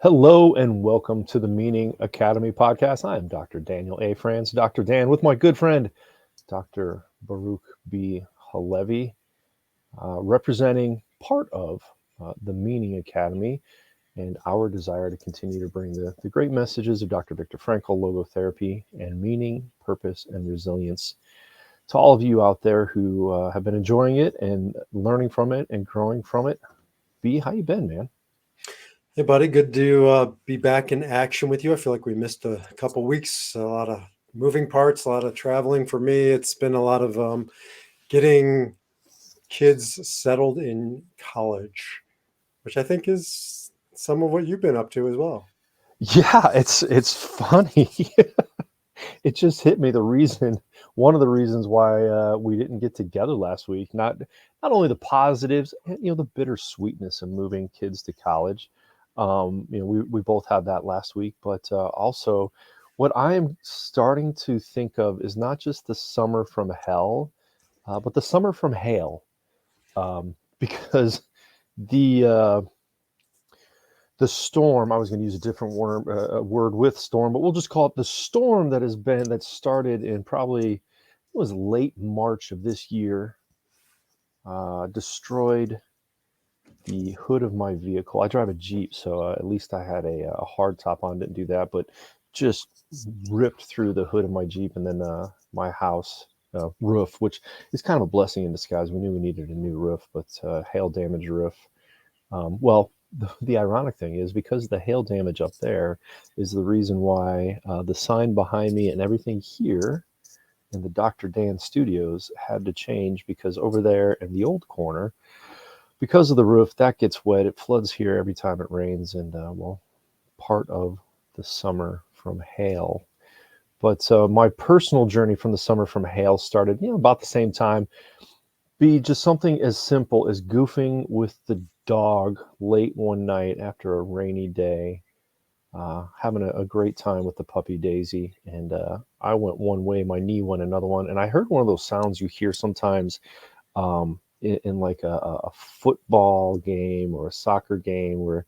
Hello and welcome to the Meaning Academy podcast. I am Dr. Daniel A. Franz, Dr. Dan, with my good friend, Dr. Baruch B. Halevi, representing part of the Meaning Academy and our desire to continue to bring the great messages of Dr. Viktor Frankl, logotherapy, and meaning, purpose, and resilience to all of you out there who have been enjoying it and learning from it and growing from it. B, how you been, man? Hey, buddy. Good to be back in action with you. I feel like we missed a couple weeks, a lot of moving parts, a lot of traveling for me. It's been a lot of getting kids settled in college, which I think is some of what you've been up to as well. Yeah, it's funny. It just hit me one of the reasons why we didn't get together last week. Not only the positives, the bittersweetness of moving kids to college. We both had that last week, but also what I am starting to think of is not just the summer from hell, but the summer from hail, because the the storm, I was going to use a different word with storm, but we'll just call it the storm that started in probably, it was late March of this year, destroyed the hood of my vehicle. I drive a Jeep, so at least I had a hard top on, didn't do that, but just ripped through the hood of my Jeep and then my house roof, which is kind of a blessing in disguise. We knew we needed a new roof, but hail damaged roof. The ironic thing is, because the hail damage up there is the reason why the sign behind me and everything here in the Dr. Dan studios had to change, because over there in the old corner, because of the roof, that gets wet. It floods here every time it rains, and part of the summer from hail. But my personal journey from the summer from hail started, about the same time. Be just something as simple as goofing with the dog late one night after a rainy day, having a great time with the puppy Daisy. And I went one way, my knee went another one. And I heard one of those sounds you hear sometimes in like a football game or a soccer game, where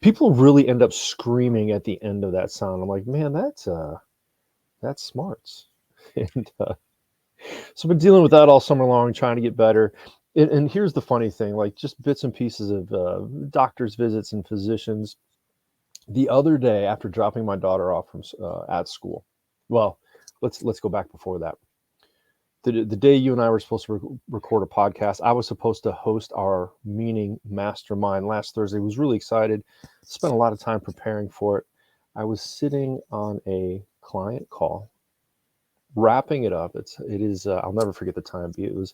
people really end up screaming at the end of that sound. I'm like, man, that's smarts. And so I've been dealing with that all summer long, trying to get better. And here's the funny thing, like just bits and pieces of doctor's visits and physicians. The other day, after dropping my daughter off from at school, well, let's go back before that. The day you and I were supposed to record a podcast, I was supposed to host our meaning mastermind last Thursday. Was really excited, spent a lot of time preparing for it. I was sitting on a client call, wrapping it up. It is I'll never forget the time. It was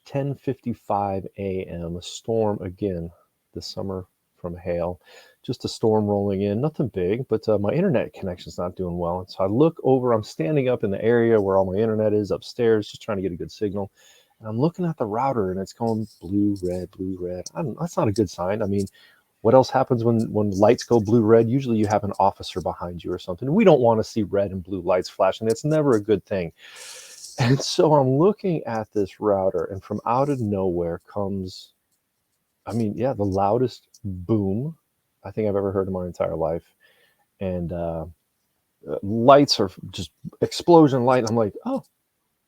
10:55 a.m. A storm again, the summer from hail, just a storm rolling in, nothing big, but my internet connection's not doing well. And so I look over, I'm standing up in the area where all my internet is upstairs, just trying to get a good signal. And I'm looking at the router and it's going blue, red, blue, red. That's not a good sign. I mean, what else happens when lights go blue, red? Usually you have an officer behind you or something. We don't want to see red and blue lights flashing. It's never a good thing. And so I'm looking at this router, and from out of nowhere comes, the loudest boom I think I've ever heard in my entire life. And lights are just explosion light. I'm like, oh,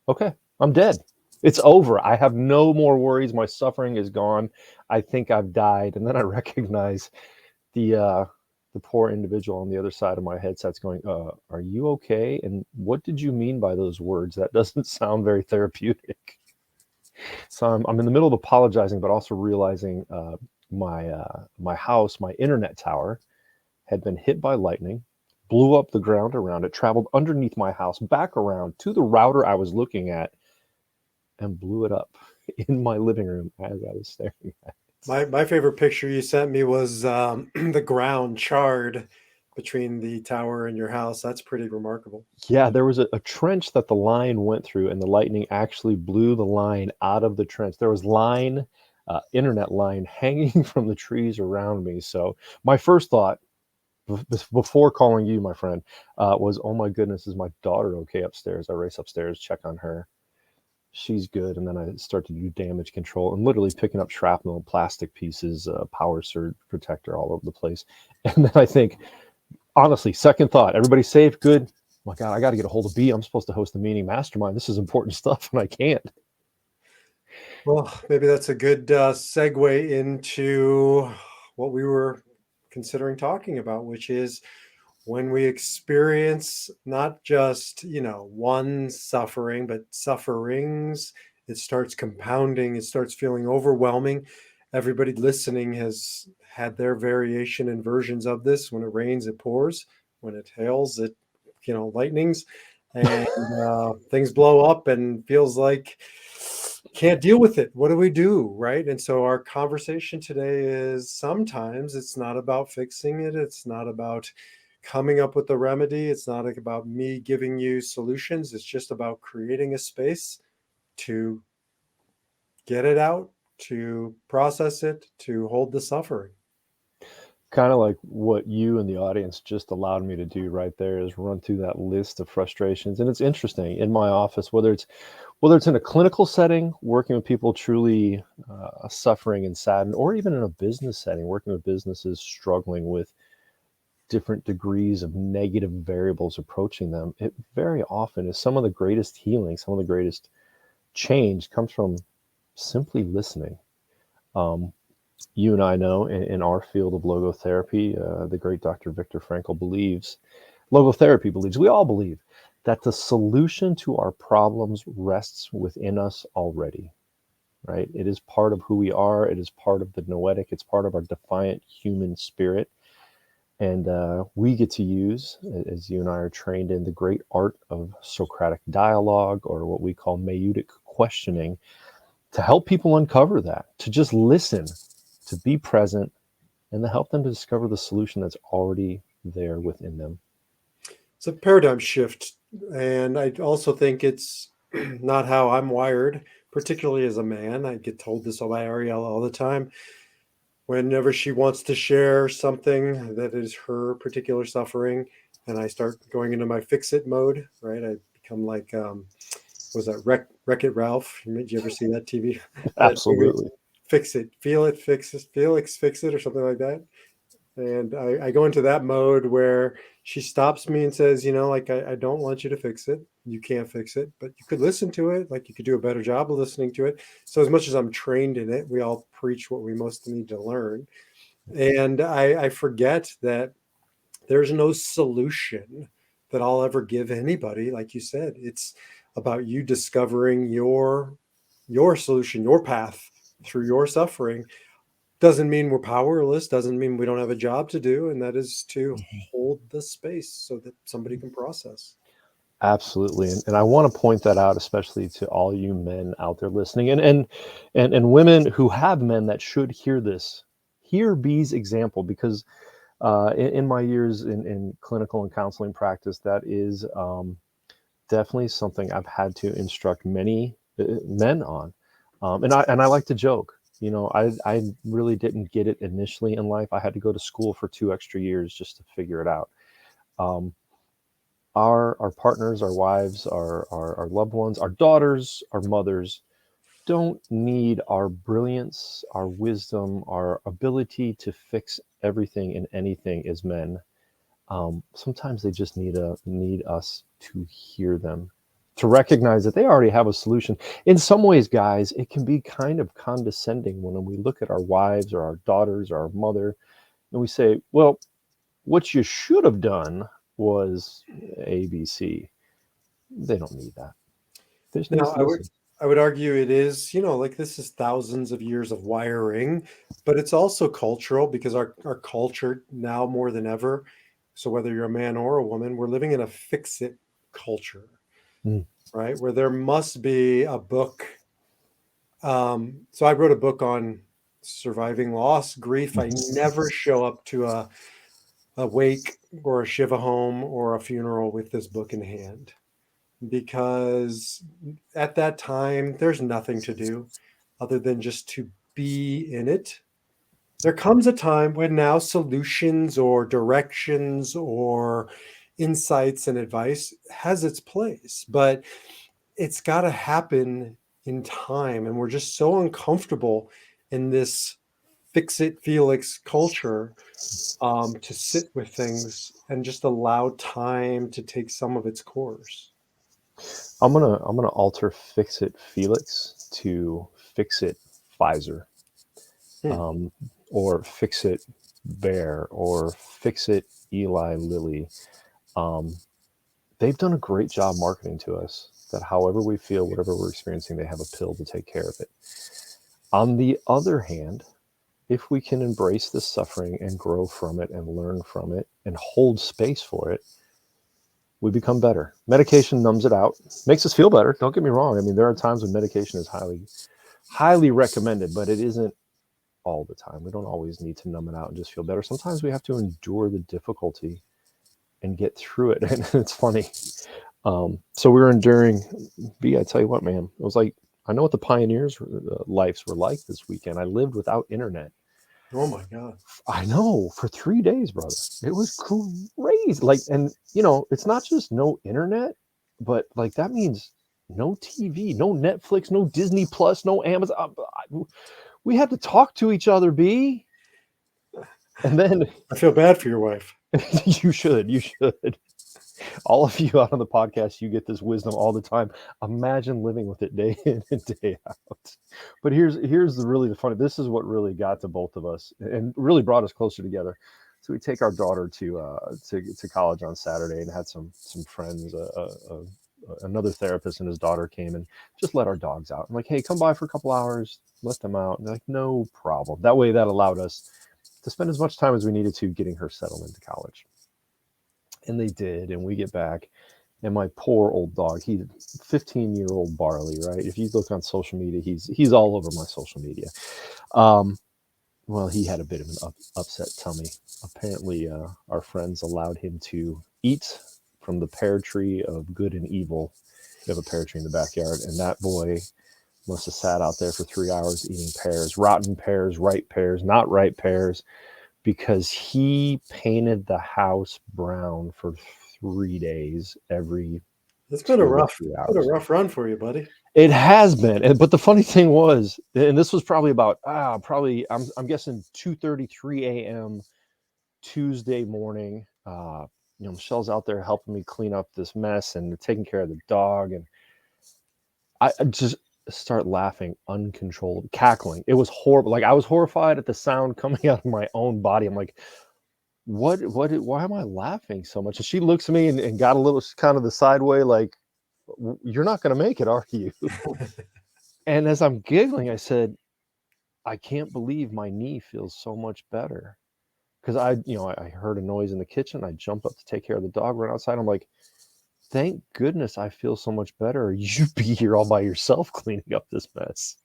okay, I'm dead. It's over. I have no more worries. My suffering is gone. I think I've died. And then I recognize the poor individual on the other side of my headset's going, are you okay? And what did you mean by those words? That doesn't sound very therapeutic. So I'm in the middle of apologizing, but also realizing my house, my internet tower, had been hit by lightning, blew up the ground around it, traveled underneath my house, back around to the router I was looking at, and blew it up in my living room as I was staring at it. My favorite picture you sent me was the ground charred between the tower and your house. That's pretty remarkable. Yeah, there was a trench that the line went through, and the lightning actually blew the line out of the trench. There was internet line hanging from the trees around me. So my first thought, before calling you, my friend, was, oh my goodness, is my daughter okay upstairs? I race upstairs, check on her. she's good. And then I start to do damage control and literally picking up shrapnel, plastic pieces, power surge protector all over the place. And then I think, honestly, second thought, everybody's safe, good. Oh my God, I got to get a hold of B. I'm supposed to host the meeting mastermind. This is important stuff, and I can't. Well, maybe that's a good segue into what we were considering talking about, which is when we experience not just, one suffering, but sufferings, it starts compounding, it starts feeling overwhelming. Everybody listening has had their variation and versions of this. When it rains, it pours. When it hails, it, lightnings, and things blow up and feels like can't deal with it. What do we do? Right. And so our conversation today is sometimes it's not about fixing it. It's not about coming up with a remedy. It's not about me giving you solutions. It's just about creating a space to get it out, to process it, to hold the suffering. Kind of like what you and the audience just allowed me to do right there is run through that list of frustrations. And it's interesting in my office, whether it's in a clinical setting, working with people truly suffering and saddened, or even in a business setting, working with businesses struggling with different degrees of negative variables approaching them, it very often is some of the greatest healing, some of the greatest change comes from simply listening. Um, you and I know in our field of logotherapy, the great Dr. Viktor Frankl logotherapy believes, we all believe, that the solution to our problems rests within us already, right? It is part of who we are. It is part of the noetic. It's part of our defiant human spirit. And we get to use, as you and I are trained in, the great art of Socratic dialogue, or what we call maieutic questioning, to help people uncover that, to just listen, to be present, and to help them to discover the solution that's already there within them. It's a paradigm shift. And I also think it's not how I'm wired, particularly as a man. I get told this by Ariel all the time. Whenever she wants to share something that is her particular suffering, and I start going into my fix it mode, right? I become like, was that Wreck It Ralph? Did you ever see that TV, that movie? Absolutely. Fix it, feel it, fix it, Felix, fix it, or something like that. And I go into that mode where she stops me and says, like, I don't want you to fix it. You can't fix it, but you could listen to it. Like, you could do a better job of listening to it. So as much as I'm trained in it, we all preach what we most need to learn. And I forget that there's no solution that I'll ever give anybody. Like you said, it's about you discovering your solution, your path through your suffering. Doesn't mean we're powerless, doesn't mean we don't have a job to do, and that is to hold the space so that somebody can process. Absolutely. And I want to point that out, especially to all you men out there listening, and women who have men that should hear this. Hear B's example, because in my years in clinical and counseling practice, that is definitely something I've had to instruct many men on. And I like to joke. I really didn't get it initially in life. I had to go to school for 2 extra years just to figure it out. Um, our partners, our wives, our loved ones, our daughters, our mothers don't need our brilliance, our wisdom, our ability to fix everything and anything as men. Sometimes they just need us to hear them, to recognize that they already have a solution. In some ways, guys, it can be kind of condescending when we look at our wives or our daughters or our mother and we say, well, what you should have done was ABC. They don't need that. They just need Now, us to listen. I would argue it is, like this is thousands of years of wiring, but it's also cultural because our culture now more than ever. So whether you're a man or a woman, we're living in a fix it culture, Mm. right? Where there must be a book. So I wrote a book on surviving loss, grief. I never show up to a wake or a Shiva home or a funeral with this book in hand because at that time, there's nothing to do other than just to be in it. There comes a time when now solutions or directions or insights and advice has its place, but it's got to happen in time, and we're just so uncomfortable in this Fix-It-Felix culture, to sit with things and just allow time to take some of its course. I'm gonna alter Fix It Felix to Fix It Pfizer, Hmm. um, or Fix It Bear, or Fix It Eli Lilly. Um, they've done a great job marketing to us that however we feel, whatever we're experiencing, they have a pill to take care of it. On the other hand, if we can embrace this suffering and grow from it and learn from it and hold space for it, we become better. Medication numbs it out, makes us feel better. Don't get me wrong. I mean, there are times when medication is highly recommended, but it isn't all the time. We don't always need to numb it out and just feel better. Sometimes we have to endure the difficulty and get through it. And it's funny. So we were enduring. B, I tell you what, man, it was like, I know what the pioneers' lives were like this weekend. I lived without internet. Oh my God. I know, for 3 days, brother. It was crazy. Like, and it's not just no internet, but like that means no TV, no Netflix, no Disney Plus, no Amazon. We had to talk to each other, B. And then I feel bad for your wife. you should. All of you out on the podcast, you get this wisdom all the time. Imagine living with it day in and day out. But here's the funny. This is what really got to both of us and really brought us closer together. So we take our daughter to college on Saturday and had some friends. Another therapist and his daughter came and just let our dogs out. I'm like, hey, come by for a couple hours, let them out. And they're like, no problem. That way, that allowed us to spend as much time as we needed to getting her settled into college. And they did, and we get back, and my poor old dog, he's 15-year-old Barley, right? If you look on social media, he's all over my social media. Um, well, he had a bit of an upset tummy. Apparently, our friends allowed him to eat from the pear tree of good and evil. We have a pear tree in the backyard, and that boy must have sat out there for 3 hours eating pears, rotten pears, ripe pears, not ripe pears, because he painted the house brown for 3 days every It's been a 2 to 3 hours. rough run for you, buddy. It has been, but the funny thing was, and this was probably about probably I'm guessing 2:33 a.m. Tuesday morning. Michelle's out there helping me clean up this mess and taking care of the dog, and I just start laughing uncontrollably, cackling. It was horrible. Like I was horrified at the sound coming out of my own body. I'm like, why am I laughing so much? And she looks at me and got a little kind of the sideway, like, you're not going to make it, are you? And as I'm giggling, I said, I can't believe my knee feels so much better. Because I heard a noise in the kitchen. I jump up to take care of the dog, run outside. I'm like, thank goodness I feel so much better. You'd be here all by yourself cleaning up this mess.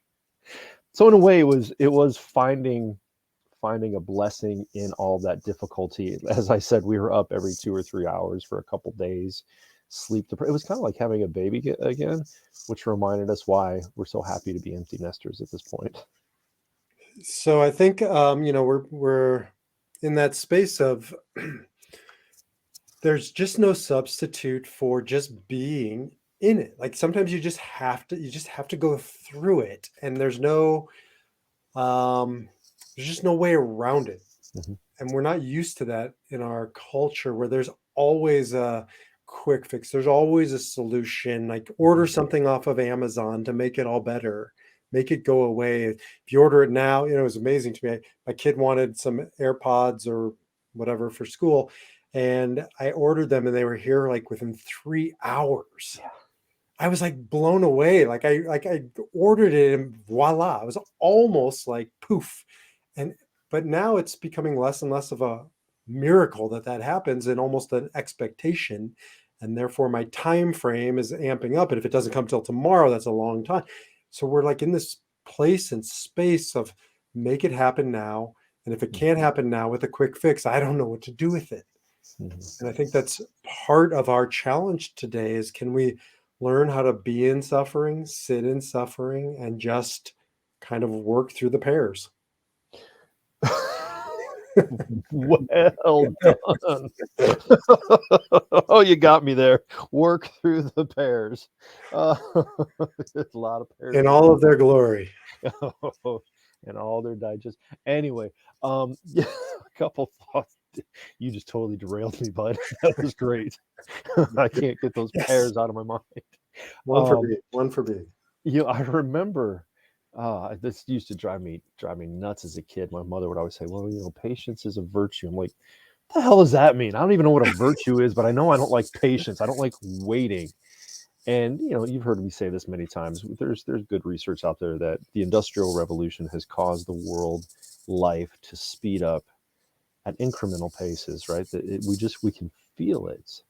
So in a way, it was finding a blessing in all that difficulty. As I said, we were up every 2 or 3 hours for a couple days, sleep. It was kind of like having a baby again, which reminded us why we're so happy to be empty nesters at this point. So I think, we're in that space of there's just no substitute for just being in it. Like sometimes you just have to go through it, and um, there's just no way around it. Mhm. And we're not used to that in our culture where there's always a quick fix. There's always a solution. Like order something off of Amazon to make it all better, make it go away. If you order it now, it was amazing to me. My kid wanted some AirPods or whatever for school, and I ordered them, and they were here like within 3 hours. I was like blown away. Like I ordered it and voila, it was almost like poof. And but now it's becoming less and less of a miracle that happens and almost an expectation. And therefore my time frame is amping up. And if it doesn't come till tomorrow, that's a long time. So we're like in this place and space of make it happen now. And if it can't happen now with a quick fix, I don't know what to do with it. Mhm. And I think that's part of our challenge today is can we learn how to be in suffering, sit in suffering, and just kind of work through the pairs? Well done. Oh, you got me there. Work through the pears. Uh, there's a lot of pears In to all of work their glory. and all their digest. Anyway, yeah, a couple thoughts. You just totally derailed me, bud. That was great. I can't get those Yes. pears out of my mind. One for Um, B. One for B. I remember this used to drive me nuts as a kid. My mother would always say, "Well, patience is a virtue." I'm like, "What the hell does that mean? I don't even know what a virtue is, but I know I don't like patience. I don't like waiting." And you've heard me say this many times. There's good research out there that the Industrial Revolution has caused the world life to speed up at incremental paces, right? That we can feel it.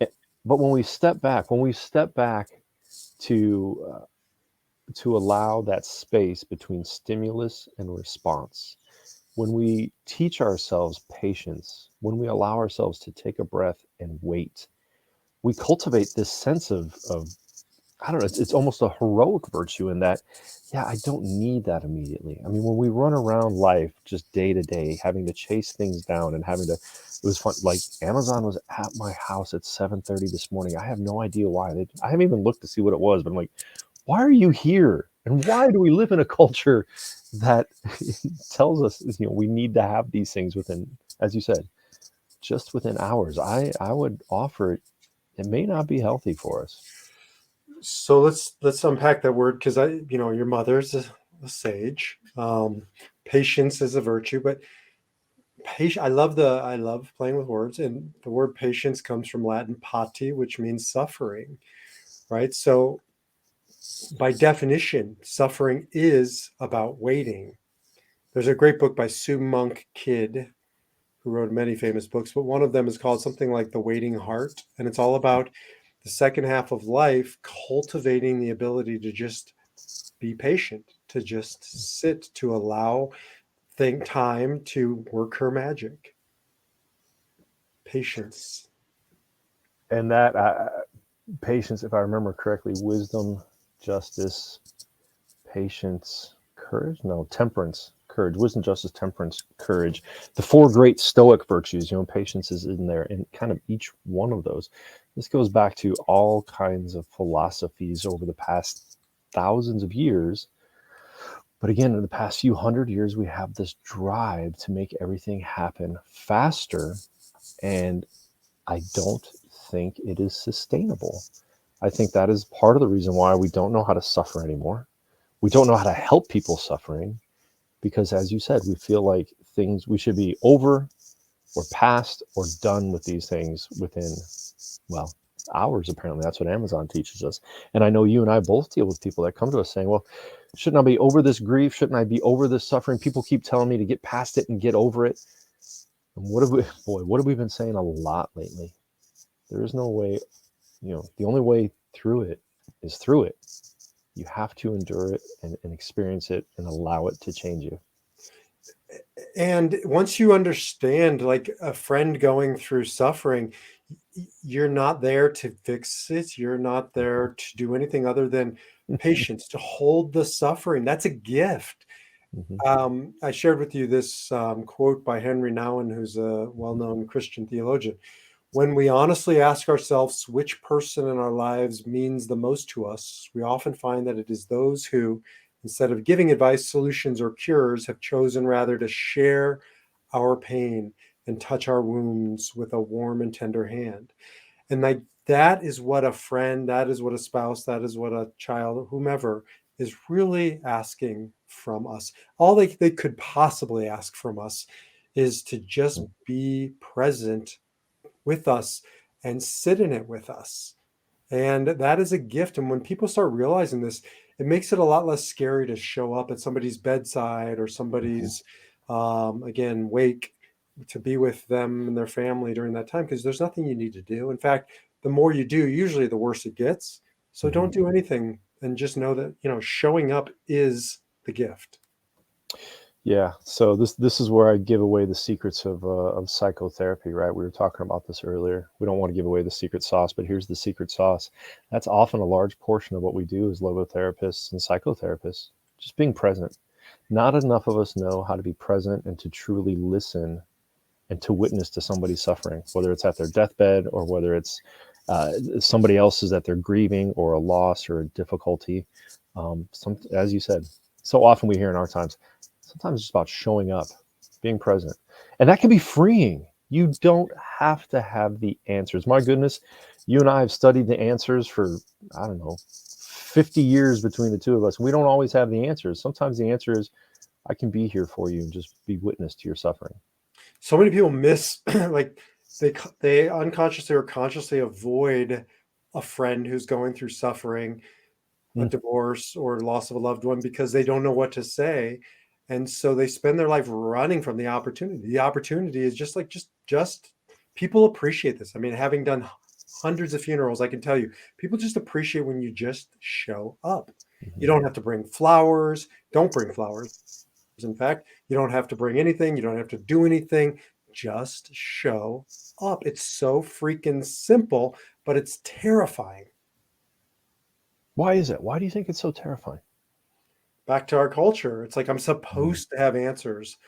Eh, But when we step back to to allow that space between stimulus and response, when we teach ourselves patience, when we allow ourselves to take a breath and wait, we cultivate this sense of I don't know, it's almost a heroic virtue in that, yeah, I don't need that immediately. I mean, when we run around life just day to day, having to chase things down and having to, it was fun. Like Amazon was at my house at 7:30 this morning. I have no idea why. I haven't even looked to see what it was, but I'm like, why are you here? And why do we live in a culture that tells us, we need to have these things within, as you said, just within hours? I would offer it. It may not be healthy for us. So let's unpack that word because your mother's a sage. Patience is a virtue, but patience. I love playing with words, and the word patience comes from Latin pati, which means suffering, right? So by definition, suffering is about waiting. There's a great book by Sue Monk Kidd, who wrote many famous books, but one of them is called something like The Waiting Heart. And it's all about the second half of life, cultivating the ability to just be patient, to just sit, to allow think time to work her magic. Patience. And that patience, if I remember correctly, wisdom, justice, patience, courage. No, temperance, courage, wisdom, justice, temperance, courage. The four great Stoic virtues. Patience is in there, and kind of each one of those. This goes back to all kinds of philosophies over the past thousands of years. But again, in the past few hundred years, we have this drive to make everything happen faster, and I don't think it is sustainable. I think that is part of the reason why we don't know how to suffer anymore. We don't know how to help people suffering because, as you said, we feel like things we should be over or past or done with these things within, well, hours. Apparently, that's what Amazon teaches us. And I know you and I both deal with people that come to us saying, well, shouldn't I be over this grief? Shouldn't I be over this suffering? People keep telling me to get past it and get over it. And what have we been saying a lot lately? There is no way, the only way through it is through it. You have to endure it and experience it and allow it to change you. And once you understand, like a friend going through suffering, you're not there to fix it. You're not there to do anything other than patience, to hold the suffering. That's a gift. Mm-hmm. I shared with you this quote by Henry Nouwen, who's a well known Christian theologian. When we honestly ask ourselves which person in our lives means the most to us, we often find that it is those who, instead of giving advice, solutions, or cures, have chosen rather to share our pain and touch our wounds with a warm and tender hand. And like that is what a friend, that is what a spouse, that is what a child, whomever is really asking from us. All they could possibly ask from us is to just be present with us and sit in it with us. And that is a gift. And when people start realizing this, it makes it a lot less scary to show up at somebody's bedside or Mm-hmm. somebody's, again, wake, to be with them and their family during that time, because there's nothing you need to do. In fact, the more you do, usually the worse it gets. So Mm-hmm. don't do anything and just know that, showing up is the gift. Yeah. So this is where I give away the secrets of psychotherapy, right? We were talking about this earlier. We don't want to give away the secret sauce, but here's the secret sauce. That's often a large portion of what we do as logotherapists and psychotherapists. Just being present. Not enough of us know how to be present and to truly listen and to witness to somebody's suffering, whether it's at their deathbed or whether it's somebody else's that they're grieving or a loss or a difficulty. As you said, so often we hear in our times, sometimes it's about showing up, being present. And that can be freeing. You don't have to have the answers. My goodness, you and I have studied the answers for, I don't know, 50 years between the two of us. We don't always have the answers. Sometimes the answer is, I can be here for you and just be witness to your suffering. So many people miss like they unconsciously or consciously avoid a friend who's going through suffering, a Mm. divorce or loss of a loved one because they don't know what to say. And so they spend their life running from the opportunity. The opportunity is just like just people appreciate this. I mean, having done hundreds of funerals, I can tell you, people just appreciate when you just show up. You Mhm. don't have to bring flowers. Don't bring flowers. In fact, you don't have to bring anything. You don't have to do anything. Just show up. It's so freaking simple, but it's terrifying. Why is it? Why do you think it's so terrifying? Back to our culture. It's like I'm Mm. supposed to have answers.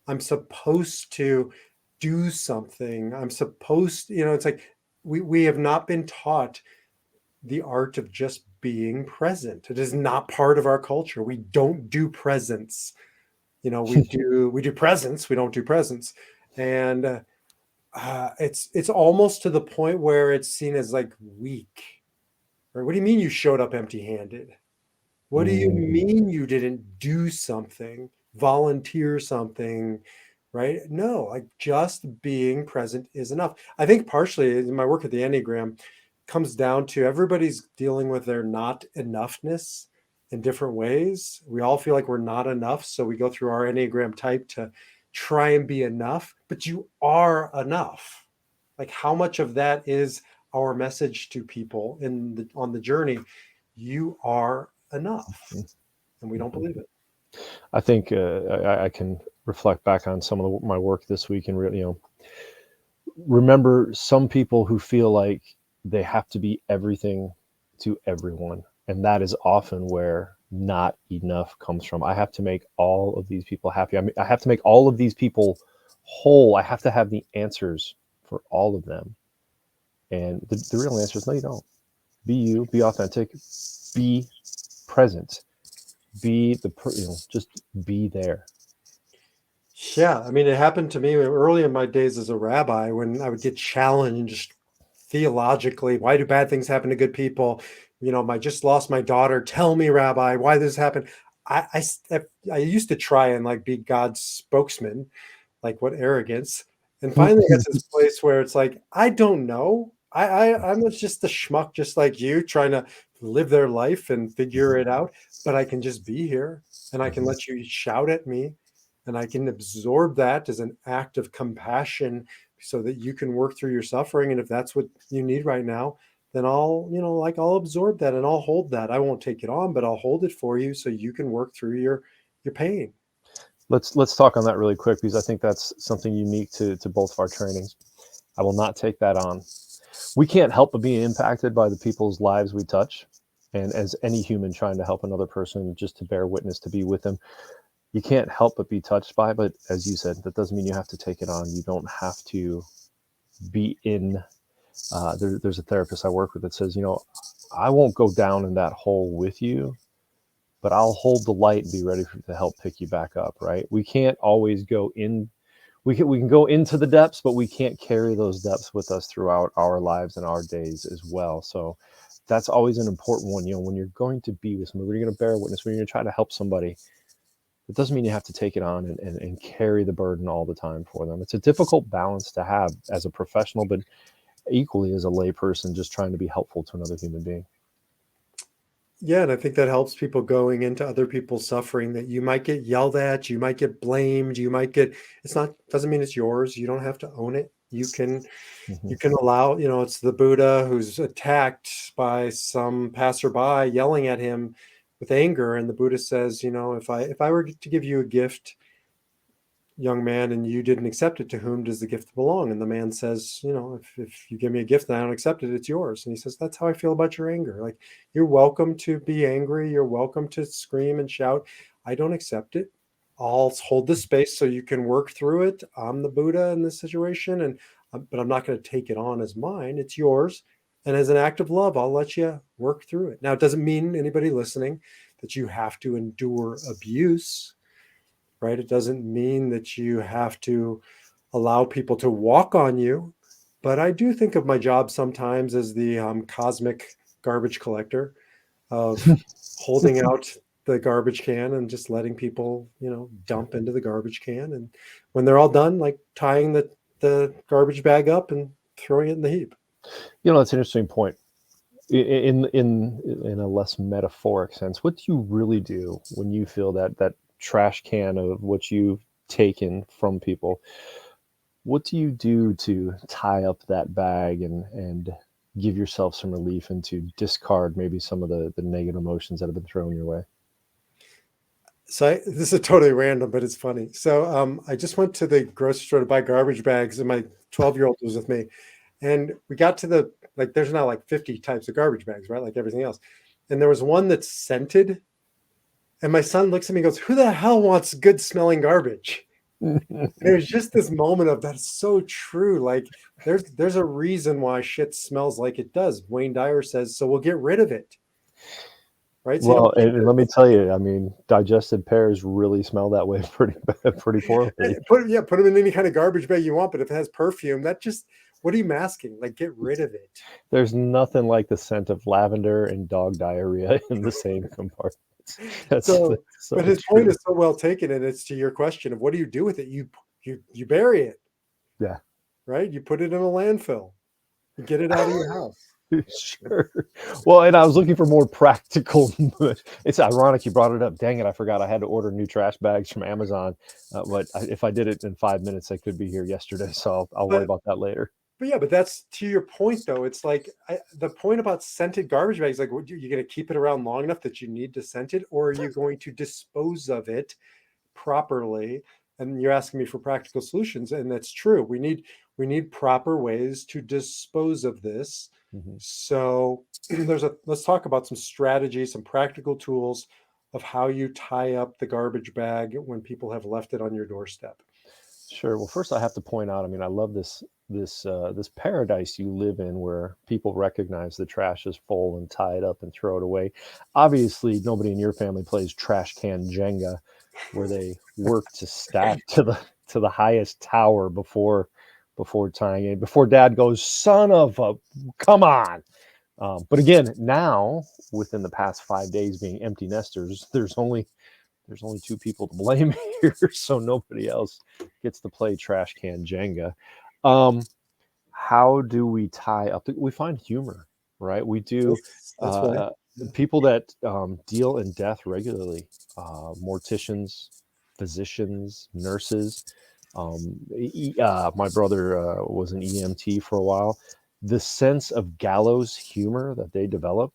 I'm supposed to do something. I'm supposed, it's like we have not been taught the art of just being present. It is not part of our culture. We don't do presents. We do presents. We don't do presents, and it's almost to the point where it's seen as like weak. Right? What do you mean you showed up empty-handed? What do you Mm. mean you didn't do something, volunteer something, right? No, like just being present is enough. I think partially in my work at the Enneagram comes down to everybody's dealing with their not enoughness in different ways. We all feel like we're not enough. So we go through our Enneagram type to try and be enough, but you are enough. Like how much of that is our message to people on the journey? You are enough, and we don't Mhm. believe it. I think I can reflect back on some of my work this week and really, remember some people who feel like they have to be everything to everyone. And that is often where not enough comes from. I have to make all of these people happy. I mean, I have to make all of these people whole. I have to have the answers for all of them. And the real answer is no, you don't. Be you, be authentic, be present, be just be there. Yeah, I mean, it happened to me early in my days as a rabbi when I would get challenged theologically. Why do bad things happen to good people? I just lost my daughter. Tell me, Rabbi, why this happened? I used to try and like be God's spokesman. Like what arrogance. And finally I got to this place where it's like, I don't know. I'm just a schmuck just like you trying to live their life and figure it out. But I can just be here and I can Mhm. let you shout at me and I can absorb that as an act of compassion so that you can work through your suffering. And if that's what you need right now, then I'll absorb that and I'll hold that. I won't take it on, but I'll hold it for you so you can work through your pain. Let's talk on that really quick because I think that's something unique to both of our trainings. I will not take that on. We can't help but be impacted by the people's lives we touch. And as any human trying to help another person, just to bear witness, to be with them, you can't help but be touched by. But as you said, that doesn't mean you have to take it on. You don't have to be in. There's a therapist I work with that says, I won't go down in that hole with you, but I'll hold the light and be ready to help pick you back up. Right? We can't always go in. We can go into the depths, but we can't carry those depths with us throughout our lives and our days as well. So that's always an important one. When you're going to be with somebody, when you're going to bear witness, when you're going to try to help somebody, it doesn't mean you have to take it on and carry the burden all the time for them. It's a difficult balance to have as a professional, but equally as a layperson just trying to be helpful to another human being. Yeah, and I think that helps people going into other people's suffering that you might get yelled at, you might get blamed, you might get it's not doesn't mean it's yours. You don't have to own it. Hmm. You can allow, it's the Buddha who's attacked by some passerby yelling at him with anger and the Buddha says, if I were to give you a gift, young man, and you didn't accept it, to whom does the gift belong? And the man says, if you give me a gift and I don't accept it, it's yours. And he says, that's how I feel about your anger. Like, you're welcome to be angry. You're welcome to scream and shout. I don't accept it. I'll hold the space so you can work through it. I'm the Buddha in this situation, and but I'm not going to take it on as mine. It's yours, and as an act of love, I'll let you work through it. Now, it doesn't mean, anybody listening, that you have to endure abuse, right? It doesn't mean that you have to allow people to walk on you. But I do think of my job sometimes as the cosmic garbage collector, of holding out the garbage can and just letting people, dump into the garbage can. And when they're all done, like tying the garbage bag up and throwing it in the heap. That's an interesting point. In a less metaphoric sense, what do you really do when you feel that trash can of what you've taken from people? What do you do to tie up that bag and give yourself some relief and to discard maybe some of the negative emotions that have been thrown your way? So this is totally random, but it's funny. So I just went to the grocery store to buy garbage bags, and my 12-year-old was with me. And we got to there's now like 50 types of garbage bags, right? Like everything else. And there was one that's scented. And my son looks at me and goes, "Who the hell wants good smelling garbage?" And it was just this moment of, that's so true. Like there's a reason why shit smells like it does. Wayne Dyer says, so we'll get rid of it. Right. So you Well, don't keep and let me tell you, I mean, digested pears really smell that way pretty pretty poorly. put them in any kind of garbage bag you want, but if it has perfume, that just, what are you masking? Like, get rid of it. There's nothing like the scent of lavender and dog diarrhea in the same compartments. That's So, so but his point true. is so well taken, and it's to your question of what do you do with it? You bury it, Yeah. right? You put it in a landfill. You get it out of your house. Sure. Well, and I was looking for more practical. But it's ironic you brought it up. Dang it, I forgot I had to order new trash bags from Amazon. If I did it in 5 minutes, I could be here yesterday. So I'll worry But about that later. But yeah, but that's to your point, though. It's like the point about scented garbage bags. Like, what, you going to keep it around long enough that you need to scent it, or are you going to dispose of it properly? And you're asking me for practical solutions, and that's true. We need proper ways to dispose of this. Hmm. So let's talk about some strategies, some practical tools of how you tie up the garbage bag when people have left it on your doorstep. Sure. Well, first I have to point out. I mean, I love this paradise you live in, where people recognize the trash is full and tie it up and throw it away. Obviously, nobody in your family plays trash can Jenga, where they work to stack to the highest tower before tying it. Before Dad goes, "Son of a, come on!" But again, now within the past 5 days being empty nesters, there's only two people to blame here, so nobody else gets to play trash can Jenga. Um, how do we tie up? We find humor, right? We do. That's right. Uh, People that deal in death regularly, morticians, physicians, nurses. My brother was an EMT for a while. The sense of gallows humor that they develop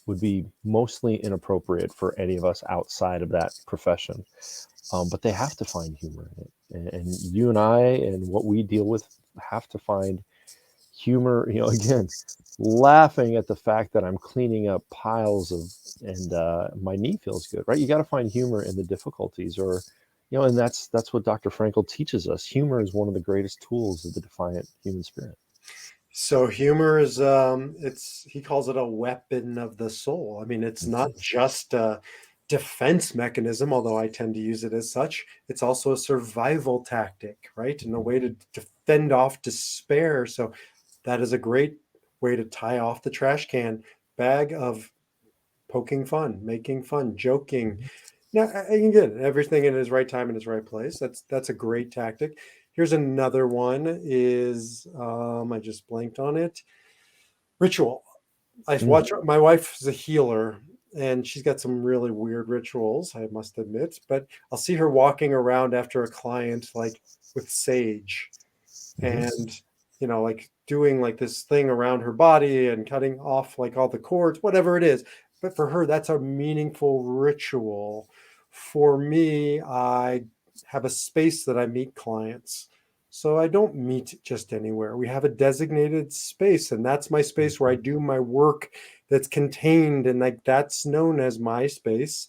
would be mostly inappropriate for any of us outside of that profession. But they have to find humor in it. And you and I and what we deal with have to find humor, again, laughing at the fact that I'm cleaning up piles of, and my knee feels good, right? You got to find humor in the difficulties, or, and that's what Dr. Frankel teaches us. Humor is one of the greatest tools of the defiant human spirit. So humor is it's he calls it a weapon of the soul. I mean, it's not Mhm. just a defense mechanism, although I tend to use it as such. It's also a survival tactic, right? And a way to fend off despair. So that is a great way to tie off the trash can bag of poking fun, making fun, joking. Mhm. Now, again, everything in its right time and its right place. That's a great tactic. Here's another one is I just blanked on it. Ritual. I Mm. watch my wife is a healer, and she's got some really weird rituals, I must admit, but I'll see her walking around after a client like with sage, Mhm. and like doing like this thing around her body and cutting off like all the cords, whatever it is. But for her, that's a meaningful ritual. For me, I have a space that I meet clients, so I don't meet just anywhere. We have a designated space, and that's my space where I Mhm. do my work that's contained, and like that's known as my space.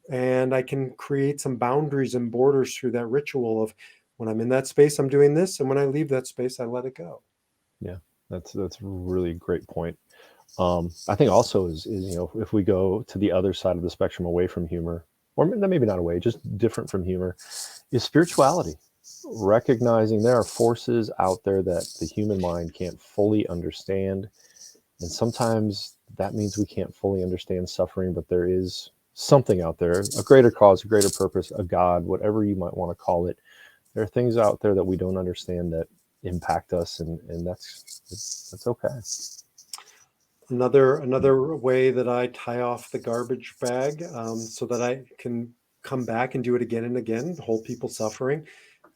And I can create some boundaries and borders through that ritual of when I'm in that space, I'm doing this. And when I leave that space, I let it go. Yeah, that's really a great point. I think also is if we go to the other side of the spectrum away from humor, or maybe not away, just different from humor, is spirituality. Recognizing there are forces out there that the human mind can't fully understand, and sometimes that means we can't fully understand suffering, but there is something out there, a greater cause, a greater purpose, a God, whatever you might want to call it. There are things out there that we don't understand that impact us, and that's okay. Another way that I tie off the garbage bag, so that I can come back and do it again and again, hold people suffering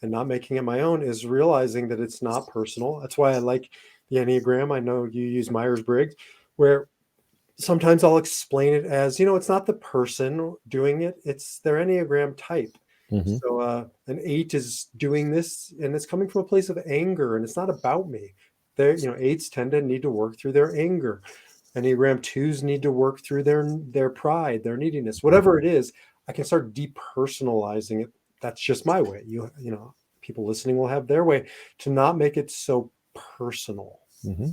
and not making it my own, is realizing that it's not personal. That's why I like the Enneagram. I know you use Myers-Briggs, where sometimes I'll explain it as, it's not the person doing it, it's their Enneagram type. Hmm. So an 8 is doing this and it's coming from a place of anger, and it's not about me. They're, 8s tend to need to work through their anger. Enneagram 2s need to work through their pride, their neediness, whatever it is. I can start depersonalizing it. That's just my way. People listening will have their way to not make it so personal. Hmm.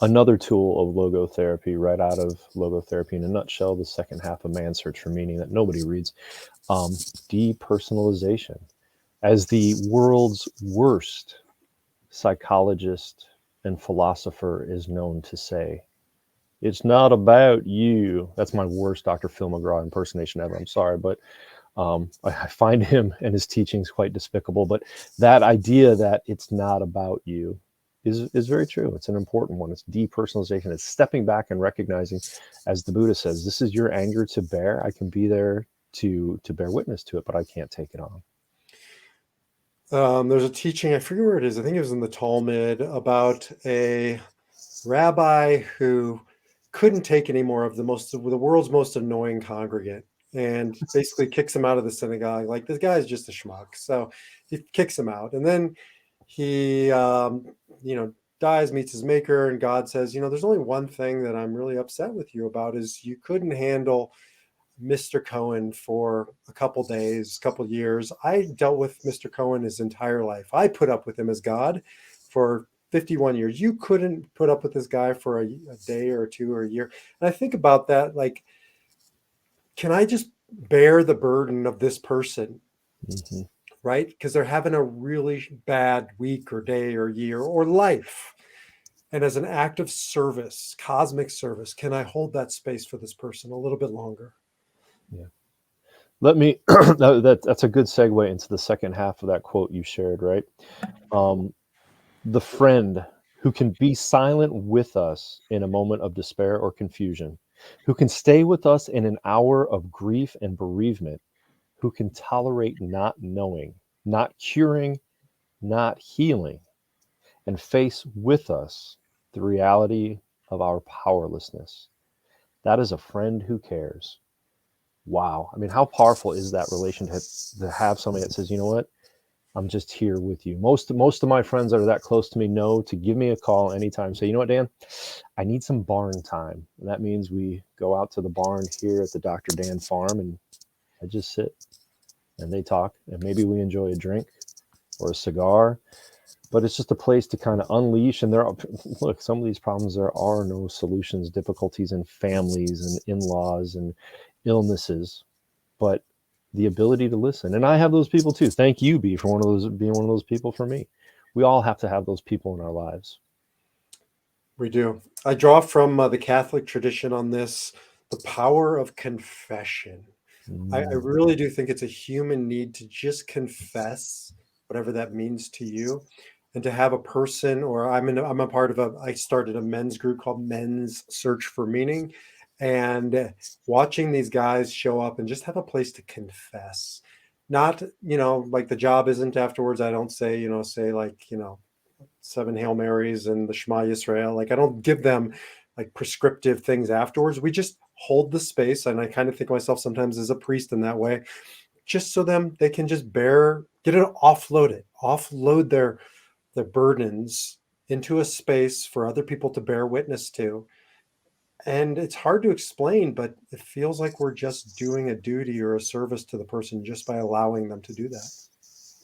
Another tool of logotherapy, right out of logotherapy in a nutshell, the second half of Man's Search for Meaning that nobody reads, depersonalization. As the world's worst psychologist and philosopher is known to say, it's not about you. That's my worst Dr. Phil McGraw impersonation ever. I'm sorry, but I find him and his teachings quite despicable. But that idea that it's not about you is very true. It's an important one. It's depersonalization. It's stepping back and recognizing, as the Buddha says, this is your anger to bear. I can be there to bear witness to it, but I can't take it on. There's a teaching, I forget where it is. I think it was in the Talmud, about a rabbi who couldn't take any more of the world's most annoying congregant, and basically kicks him out of the synagogue. Like, this guy's just a schmuck. So he kicks him out, and then he, dies, meets his maker, and God says, there's only one thing that I'm really upset with you about, is you couldn't handle Mr. Cohen for a couple days, couple years. I dealt with Mr. Cohen his entire life. I put up with him as God for 51 years. You couldn't put up with this guy for a day or two or a year. And I think about that, like, can I just bear the burden of this person? Mm-hmm. Right? Because they're having a really bad week or day or year or life. And as an act of service, cosmic service, can I hold that space for this person a little bit longer? Yeah. Let me, that's a good segue into the second half of that quote you shared, right? Um, the friend who can be silent with us in a moment of despair or confusion, who can stay with us in an hour of grief and bereavement, who can tolerate not knowing, not curing, not healing, and face with us the reality of our powerlessness. That is a friend who cares. Wow. I mean, how powerful is that relationship to have somebody that says, you know what? I'm just here with you. Most of my friends that are that close to me know to give me a call anytime. Say, you know what, Dan, I need some barn time. And that means we go out to the barn here at the Dr. Dan farm, and I just sit and they talk, and maybe we enjoy a drink or a cigar. But it's just a place to kind of unleash. And look, some of these problems, there are no solutions, difficulties in families and in-laws and illnesses, but the ability to listen. And I have those people too. Thank you, B, for being one of those people for me. We all have to have those people in our lives. We do. I draw from the Catholic tradition on this, the power of confession. I Mm, really do think it's a human need to just confess whatever that means to you, and to have a person, or I'm a part of I started a men's group called Men's Search for Meaning, and watching these guys show up and just have a place to confess. Not, like, the job isn't afterwards. I don't say, say, like, 7 Hail Marys and the Shema Yisrael. Like, I don't give them like prescriptive things afterwards. We just hold the space. And I kind of think of myself sometimes as a priest in that way, just so they can just offload their burdens into a space for other people to bear witness to. And it's hard to explain, but it feels like we're just doing a duty or a service to the person just by allowing them to do that.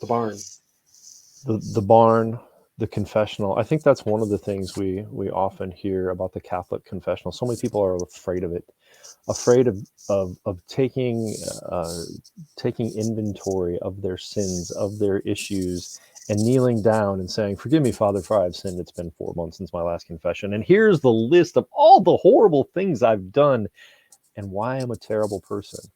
The barn. The barn, the confessional. I think that's one of the things we often hear about the Catholic confessional. So many people are afraid of it, afraid of taking inventory of their sins, of their issues, and kneeling down and saying, "Forgive me, Father, for I have sinned. It's been 4 months since my last confession, and here's the list of all the horrible things I've done and why I'm a terrible person."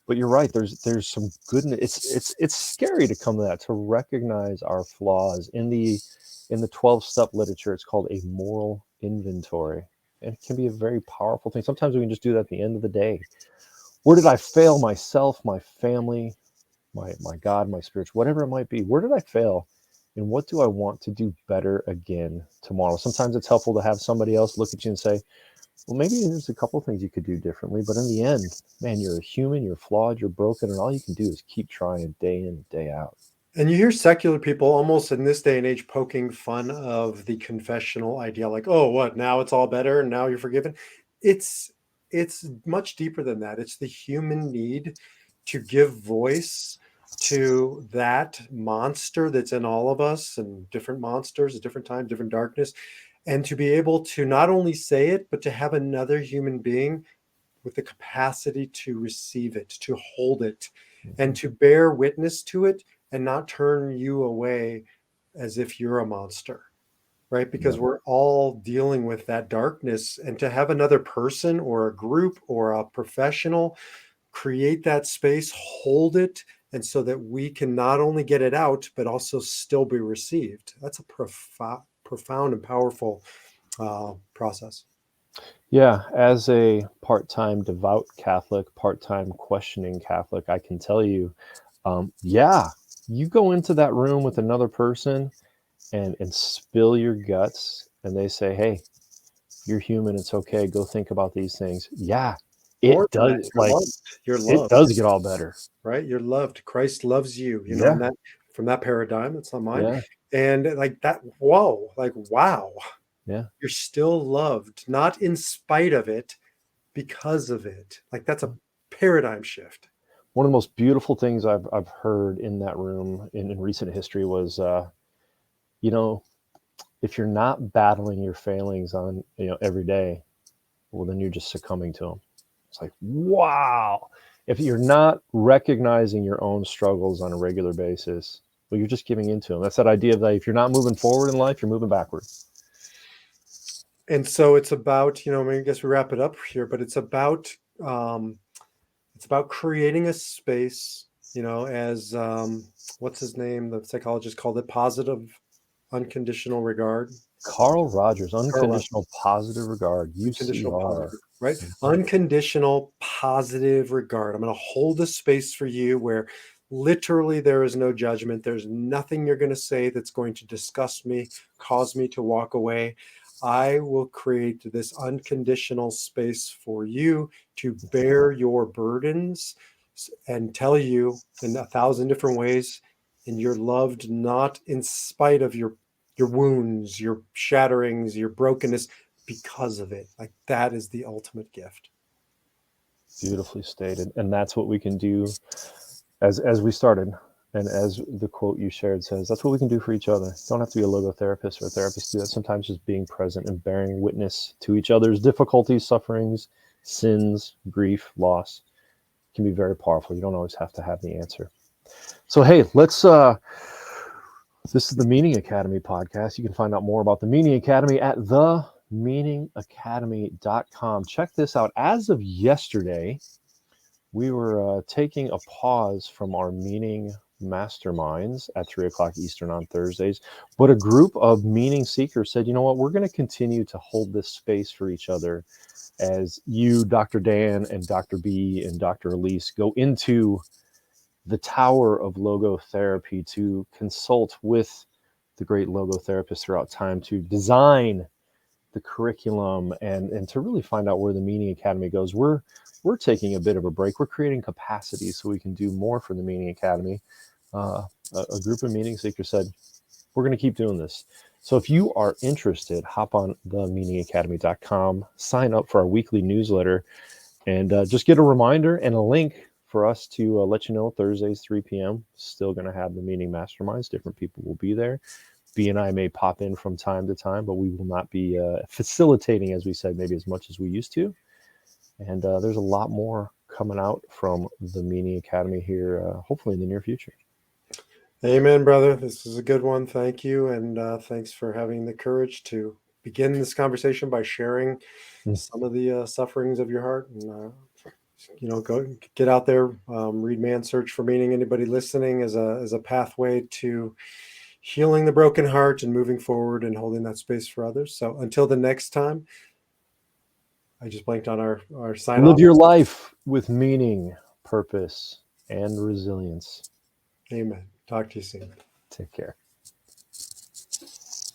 But you're right. There's some goodness. It's scary to come to that, to recognize our flaws. In the 12-step literature, it's called a moral inventory, and it can be a very powerful thing. Sometimes we can just do that at the end of the day. Where did I fail myself, my family, my God, my spirits, whatever it might be? Where did I fail, and what do I want to do better again tomorrow? Sometimes it's helpful to have somebody else look at you and say, well, maybe there's a couple things you could do differently, but in the end, man, you're a human, you're flawed, you're broken, and all you can do is keep trying day in and day out. And you hear secular people almost in this day and age poking fun of the confessional idea, like, oh, what, now it's all better and now you're forgiven. It's it's much deeper than that. It's the human need to give voice to that monster that's in all of us, and different monsters at different times, different darkness, and to be able to not only say it, but to have another human being with the capacity to receive it, to hold it, and Mhm. to bear witness to it and not turn you away as if you're a monster, right? Because Yeah. we're all dealing with that darkness. And to have another person or a group or a professional create that space, hold it, and so that we can not only get it out, but also still be received. That's a profound and powerful process. Yeah, as a part-time devout Catholic, part-time questioning Catholic, I can tell you, yeah, you go into that room with another person and spill your guts, and they say, "Hey, you're human. It's okay. Go think about these things." Yeah, More it than that, does. you're Like, loved. You're it loved. does get all better. Right? You're loved. Christ loves you, and Yeah, that from that paradigm, that's not mine. yeah, And like that, whoa, like, wow, yeah. you're still loved, not in spite of it, because of it. Like that's a paradigm shift. One of the most beautiful things I've heard in that room in recent history was, you know, if you're not battling your failings on, every day, well, then you're just succumbing to them. It's like, wow. If you're not recognizing your own struggles on a regular basis, well, you're just giving into them. That's that idea of that if you're not moving forward in life, you're moving backward. And so it's about, I mean, I guess we wrap it up here, but um, it's about creating a space, as what's his name? The psychologist called it positive, unconditional regard. Carl Rogers, Carl Rogers. unconditional positive regard, Unconditional UCR. positive, right? Mhm. Unconditional positive regard. I'm going to hold a space for you where literally there is no judgment. There's nothing you're going to say that's going to disgust me, cause me to walk away. I will create this unconditional space for you to bear your burdens and tell you in 1,000 different ways. And you're loved not in spite of your wounds, your shatterings, your brokenness, because of it. Like that is the ultimate gift. Beautifully stated. And that's what we can do as we started. And as the quote you shared says, that's what we can do for each other. You don't have to be a logotherapist or a therapist to do that. Sometimes just being present and bearing witness to each other's difficulties, sufferings, sins, grief, loss can be very powerful. You don't always have to have the answer. So hey, let's this is the Meaning Academy podcast. You can find out more about the Meaning Academy at themeaningacademy.com. Check this out. As of yesterday, we were taking a pause from our meaning masterminds at 3 o'clock Eastern on Thursdays. But a group of meaning seekers said, you know what, we're going to continue to hold this space for each other as you, Dr. Dan, and Dr. B, and Dr. Elise go into the tower of logotherapy to consult with the great logotherapists throughout time to design the curriculum and to really find out where the Meaning Academy goes. We're taking a bit of a break. We're creating capacity so we can do more for the Meaning Academy. Uh, a group of meaning seekers said, we're going to keep doing this. So if you are interested, hop on themeaningacademy.com, sign up for our weekly newsletter, and just get a reminder and a link for us to let you know Thursdays, 3 p.m. Still going to have the Meaning Masterminds. Different people will be there. B and I may pop in from time to time, but we will not be facilitating, as we said, maybe as much as we used to. And there's a lot more coming out from the Meaning Academy here, hopefully in the near future. Amen, brother. This is a good one. Thank you. And thanks for having the courage to begin this conversation by sharing some of the sufferings of your heart. And, go get out there, read Man's Search for Meaning. Anybody listening, as a pathway to healing the broken heart and moving forward and holding that space for others. So until the next time, I just blanked on our sign Live off. your life with meaning, purpose, and resilience. Amen. Talk to you soon. Take care.